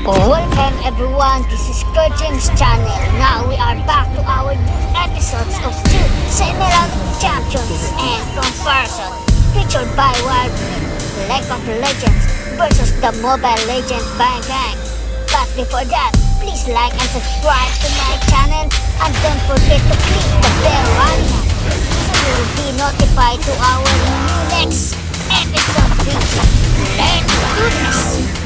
Welcome everyone, this is Kerjims channel. Now we are back to our new episodes of two semi-level champions and comparison, featured by League of Legends versus the Mobile Legends Bang Bang. But before that, please like and subscribe to my channel and don't forget to click the bell icon so you will be notified to our new next episode video. Let's do this!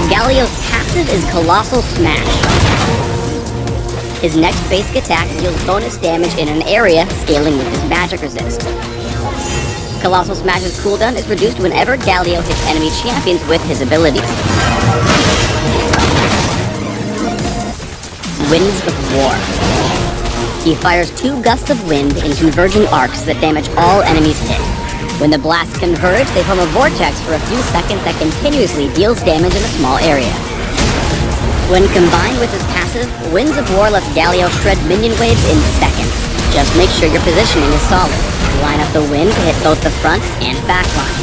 Galio's passive is Colossal Smash. His next basic attack deals bonus damage in an area, scaling with his magic resist. Colossal Smash's cooldown is reduced whenever Galio hits enemy champions with his abilities. Winds of War. He fires 2 gusts of wind in converging arcs that damage all enemies hit. When the blasts converge, they form a vortex for a few seconds that continuously deals damage in a small area. When combined with his passive, Winds of War lets Galio shred minion waves in seconds. Just make sure your positioning is solid. Line up the wind to hit both the front and back line.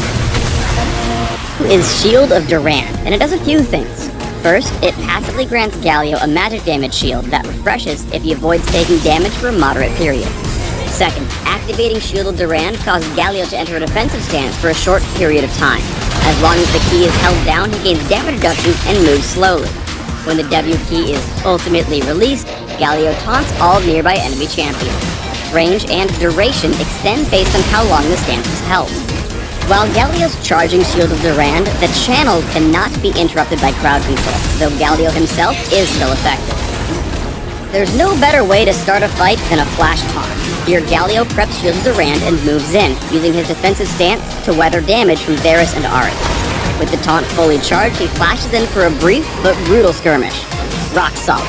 Is Shield of Durand, and it does a few things. First, it passively grants Galio a magic damage shield that refreshes if he avoids taking damage for a moderate period. Second, activating Shield of Durand causes Galio to enter a defensive stance for a short period of time. As long as the key is held down, he gains damage reduction and moves slowly. When the W key is ultimately released, Galio taunts all nearby enemy champions. Range and duration extend based on how long the stance is held. While Galio's charging Shield of Durand, the channel cannot be interrupted by crowd control, though Galio himself is still effective. There's no better way to start a fight than a flash taunt. Here, Galio preps Shield of Durand and moves in, using his defensive stance to weather damage from Varus and Ahri. With the taunt fully charged, he flashes in for a brief but brutal skirmish. Rock solid.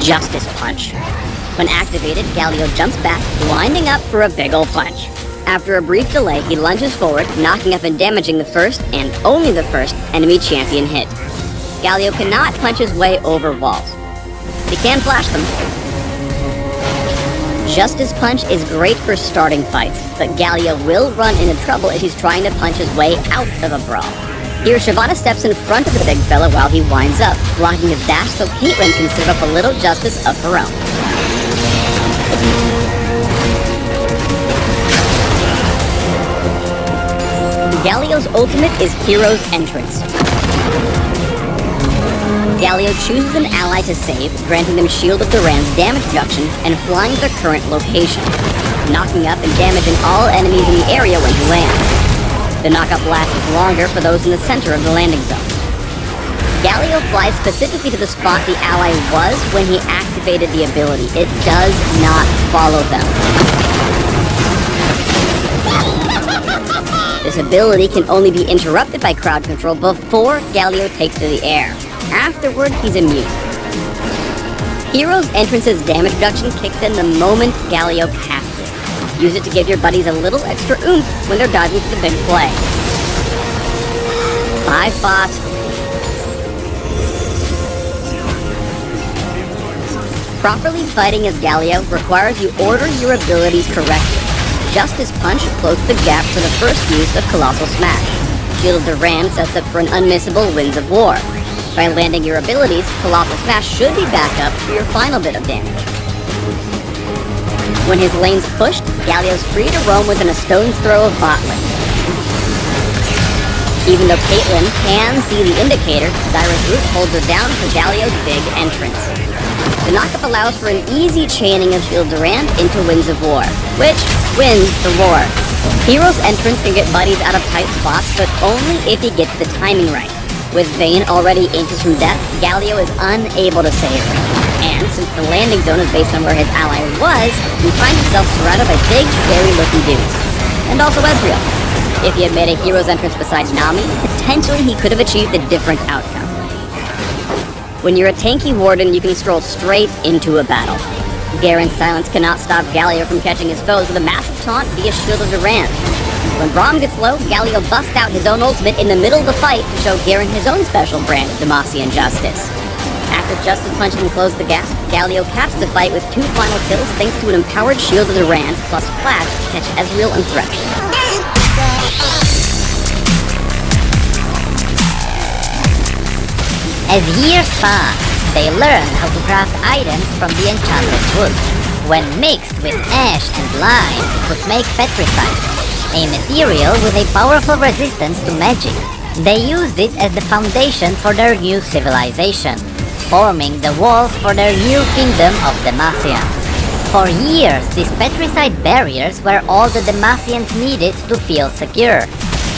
Justice Punch. When activated, Galio jumps back, winding up for a big ol' punch. After a brief delay, he lunges forward, knocking up and damaging the first, and only the first, enemy champion hit. Galio cannot punch his way over walls. He can flash them. Justice Punch is great for starting fights, but Galio will run into trouble if he's trying to punch his way out of a brawl. Here, Shyvana steps in front of the big fella while he winds up, blocking his dash so Caitlyn can serve up a little justice of her own. Galio's ultimate is Hero's Entrance. Galio chooses an ally to save, granting them Shield of Durand's damage reduction and flying to their current location, knocking up and damaging all enemies in the area when he lands. The knockup lasts longer for those in the center of the landing zone. Galio flies specifically to the spot the ally was when he activated the ability. It does not follow them. This ability can only be interrupted by crowd control before Galio takes to the air. Afterward, he's immune. Hero's Entrance's damage reduction kicks in the moment Galio casts it. Use it to give your buddies a little extra oomph when they're dodging to the big play. 5-bot. Properly fighting as Galio requires you order your abilities correctly. Justice Punch closes the gap for the first use of Colossal Smash. Shield of Durand sets up for an unmissable Winds of War. By landing your abilities, Colossal Smash should be back up for your final bit of damage. When his lane's pushed, Galio's free to roam within a stone's throw of bot lane. Even though Caitlyn can see the indicator, Zyra's root holds her down for Galio's big entrance. The knockup allows for an easy chaining of Shield Durand into Winds of War, which wins the war. Hero's Entrance can get buddies out of tight spots, but only if he gets the timing right. With Vayne already inches from death, Galio is unable to save her. And since the landing zone is based on where his ally was, he finds himself surrounded by big, scary-looking dudes. And also Ezreal. If he had made a Hero's Entrance besides Nami, potentially he could have achieved a different outcome. When you're a tanky warden, you can stroll straight into a battle. Garen's silence cannot stop Galio from catching his foes with a massive taunt via Shield of Durand. When Braum gets low, Galio busts out his own ultimate in the middle of the fight to show Garen his own special brand of Demacian justice. After Justice punches and closes the gap, Galio caps the fight with 2 final kills thanks to an empowered Shield of Durand plus Flash to catch Ezreal and Thresh. As years pass, they learn how to craft items from the enchanted wood. When mixed with ash and lime, it would make petricite, a material with a powerful resistance to magic. They used it as the foundation for their new civilization, forming the walls for their new kingdom of Demacia. For years, these petricite barriers were all the Demacians needed to feel secure.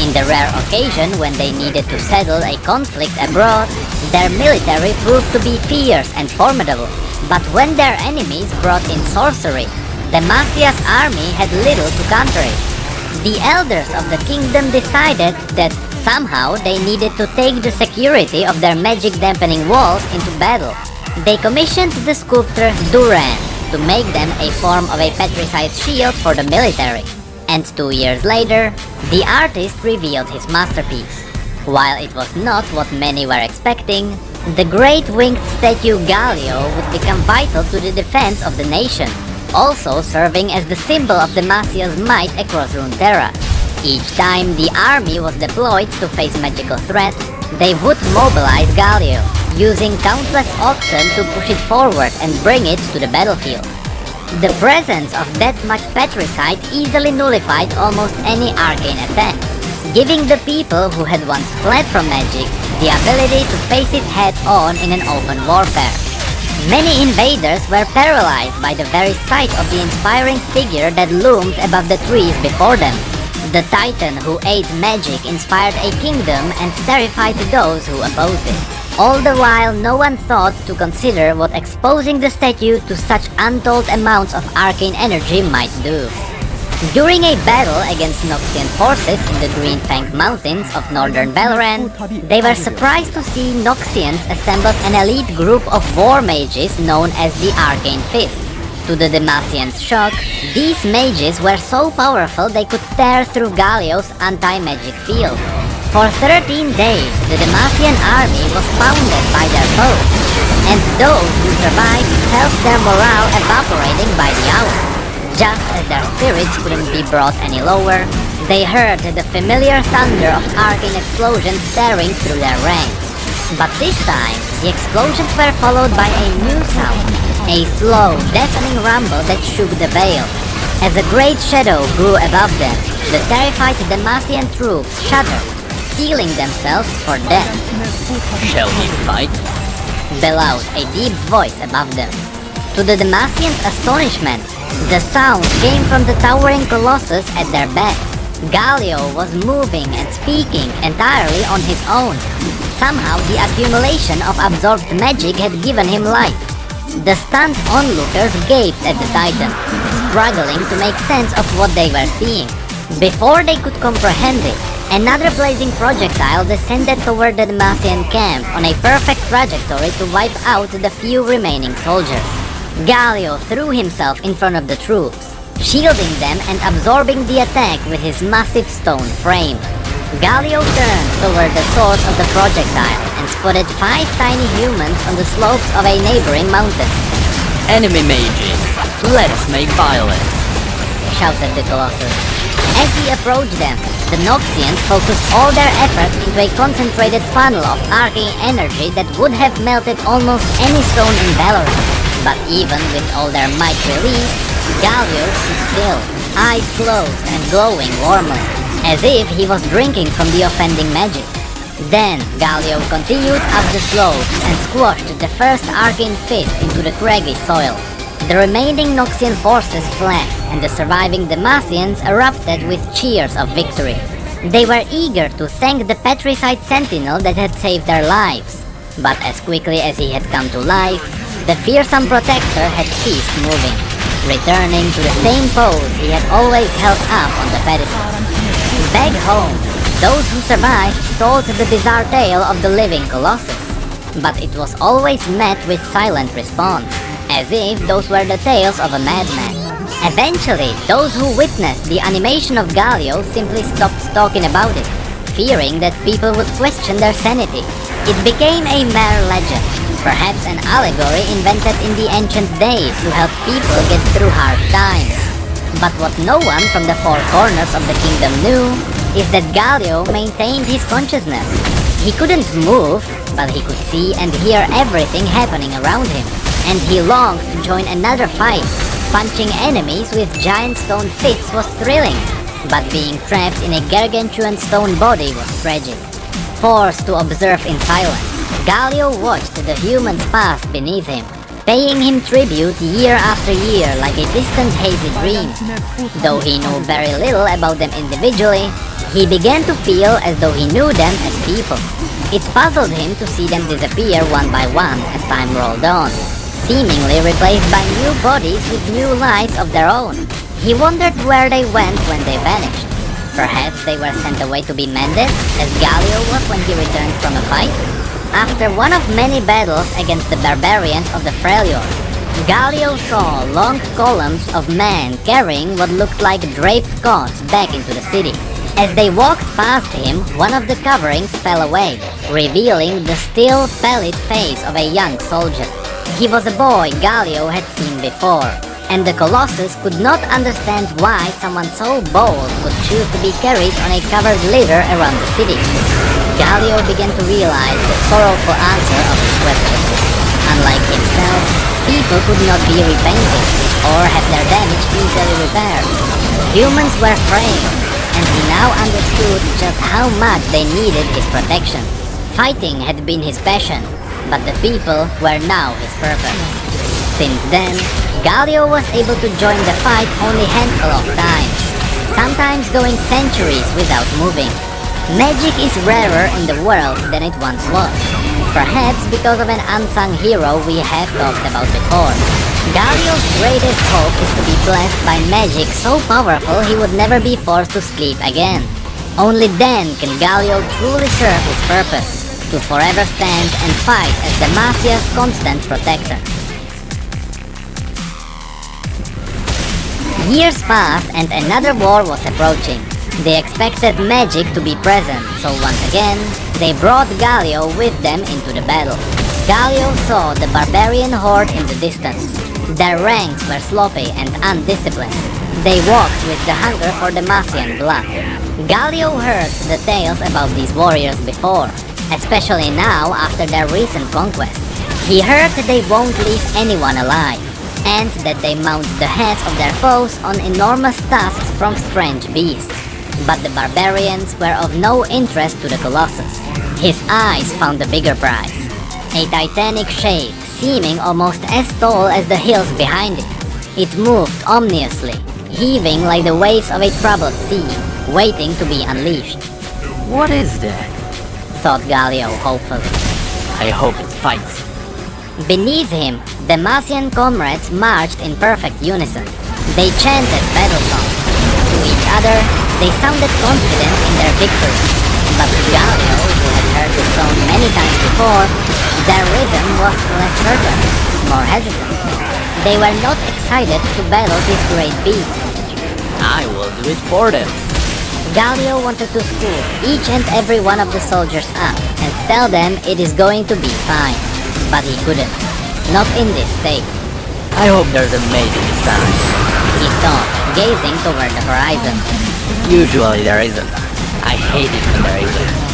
In the rare occasion when they needed to settle a conflict abroad, their military proved to be fierce and formidable. But when their enemies brought in sorcery, Demacia's army had little to counter it. The elders of the kingdom decided that somehow they needed to take the security of their magic-dampening walls into battle. They commissioned the sculptor Durand to make them a form of a petricite shield for the military. And 2 years later, the artist revealed his masterpiece. While it was not what many were expecting, the great winged statue Galio would become vital to the defense of the nation, also serving as the symbol of Demacia's might across Runeterra. Each time the army was deployed to face magical threats, they would mobilize Galio, using countless oxen to push it forward and bring it to the battlefield. The presence of that much petricite easily nullified almost any arcane attack, giving the people who had once fled from magic the ability to face it head-on in an open warfare. Many invaders were paralyzed by the very sight of the inspiring figure that loomed above the trees before them. The titan who ate magic inspired a kingdom and terrified those who opposed it. All the while, no one thought to consider what exposing the statue to such untold amounts of arcane energy might do. During a battle against Noxian forces in the Green-Fanged Mountains of northern Valoran, they were surprised to see Noxians assemble an elite group of war mages known as the Arcane Fist. To the Demacians' shock, these mages were so powerful they could tear through Galio's anti-magic field. For 13 days, the Demacian army was pounded by their foes, and those who survived felt their morale evaporating by the hour. Just as their spirits couldn't be brought any lower, they heard the familiar thunder of arcane explosions tearing through their ranks. But this time, the explosions were followed by a new sound, a slow, deafening rumble that shook the veil. As a great shadow grew above them, the terrified Demacian troops shuddered, steeling themselves for death. Shall we fight? Bellowed a deep voice above them. To the Demacians' astonishment, the sound came from the towering colossus at their backs. Galio was moving and speaking entirely on his own. Somehow the accumulation of absorbed magic had given him life. The stunned onlookers gaped at the Titan, struggling to make sense of what they were seeing. Before they could comprehend it, another blazing projectile descended toward the Demacian camp on a perfect trajectory to wipe out the few remaining soldiers. Galio threw himself in front of the troops, shielding them and absorbing the attack with his massive stone frame. Galio turned toward the source of the projectile and spotted 5 tiny humans on the slopes of a neighboring mountain. Enemy mages, let us make violence! Shouted the Colossus. As he approached them, the Noxians focused all their efforts into a concentrated funnel of arcane energy that would have melted almost any stone in Valorant. But even with all their might released, Galio stood still, eyes closed and glowing warmly, as if he was drinking from the offending magic. Then Galio continued up the slopes and squashed the first arcane fist into the craggy soil. The remaining Noxian forces fled, and the surviving Demacians erupted with cheers of victory. They were eager to thank the petricite sentinel that had saved their lives. But as quickly as he had come to life, the fearsome protector had ceased moving, returning to the same pose he had always held up on the pedestal. Back home, those who survived told the bizarre tale of the living Colossus, but it was always met with silent response. as if those were the tales of a madman. Eventually, those who witnessed the animation of Galio simply stopped talking about it, fearing that people would question their sanity. It became a mere legend, perhaps an allegory invented in the ancient days to help people get through hard times. But what no one from the four corners of the kingdom knew is that Galio maintained his consciousness. He couldn't move, but he could see and hear everything happening around him, and he longed to join another fight. Punching enemies with giant stone fists was thrilling, but being trapped in a gargantuan stone body was tragic. Forced to observe in silence, Galio watched the humans pass beneath him, paying him tribute year after year like a distant hazy dream. Though he knew very little about them individually, he began to feel as though he knew them as people. It puzzled him to see them disappear one by one as time rolled on, seemingly replaced by new bodies with new lives of their own. He wondered where they went when they vanished. Perhaps they were sent away to be mended, as Galio was when he returned from a fight? After one of many battles against the barbarians of the Freljord, Galio saw long columns of men carrying what looked like draped cots back into the city. As they walked past him, one of the coverings fell away, revealing the still, pallid face of a young soldier. He was a boy Galio had seen before, and the Colossus could not understand why someone so bold would choose to be carried on a covered litter around the city. Galio began to realize the sorrowful answer of his question. Unlike himself, people could not be repainted, or have their damage easily repaired. Humans were frail, and he now understood just how much they needed his protection. Fighting had been his passion, but the people were now his purpose. Since then, Galio was able to join the fight only a handful of times, sometimes going centuries without moving. Magic is rarer in the world than it once was, perhaps because of an unsung hero we have talked about before. Galio's greatest hope is to be blessed by magic so powerful he would never be forced to sleep again. Only then can Galio truly serve his purpose, to forever stand and fight as Demacia's constant protector. Years passed and another war was approaching. They expected magic to be present, so once again, they brought Galio with them into the battle. Galio saw the barbarian horde in the distance. Their ranks were sloppy and undisciplined. They walked with the hunger for Demacian blood. Galio heard the tales about these warriors before, especially now after their recent conquest. He heard that they won't leave anyone alive, and that they mount the heads of their foes on enormous tusks from strange beasts. But the barbarians were of no interest to the Colossus. His eyes found the bigger prize, a titanic shape seeming almost as tall as the hills behind it. It moved ominously, heaving like the waves of a troubled sea, waiting to be unleashed. What is that? Thought Galio hopefully. I hope it fights. Beneath him, Demacian comrades marched in perfect unison. They chanted battle songs. To each other, they sounded confident in their victory. But to Galio, who had heard the song many times before, their rhythm was less certain, more hesitant. They were not excited to battle this great beast. I will do it for them. Galio wanted to school each and every one of the soldiers up and tell them it is going to be fine. But he couldn't. Not in this state. I hope there's a magic sign. He thought, gazing toward the horizon. Usually there isn't. I hate it when there isn't.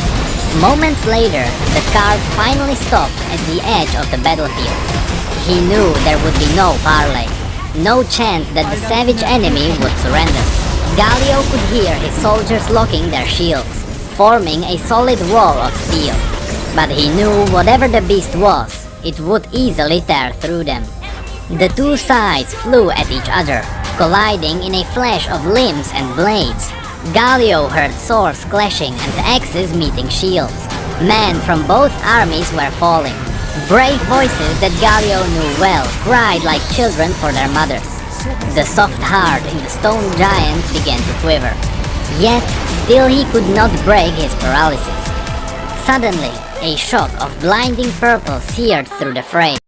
Moments later, the cart finally stopped at the edge of the battlefield. He knew there would be no parley, no chance that the savage enemy would surrender. Galio could hear his soldiers locking their shields, forming a solid wall of steel. But he knew whatever the beast was, it would easily tear through them. The two sides flew at each other, colliding in a flash of limbs and blades. Galio heard swords clashing and axes meeting shields. Men from both armies were falling. Brave voices that Galio knew well cried like children for their mothers. The soft heart in the stone giant began to quiver. Yet, still he could not break his paralysis. Suddenly, a shock of blinding purple seared through the frame.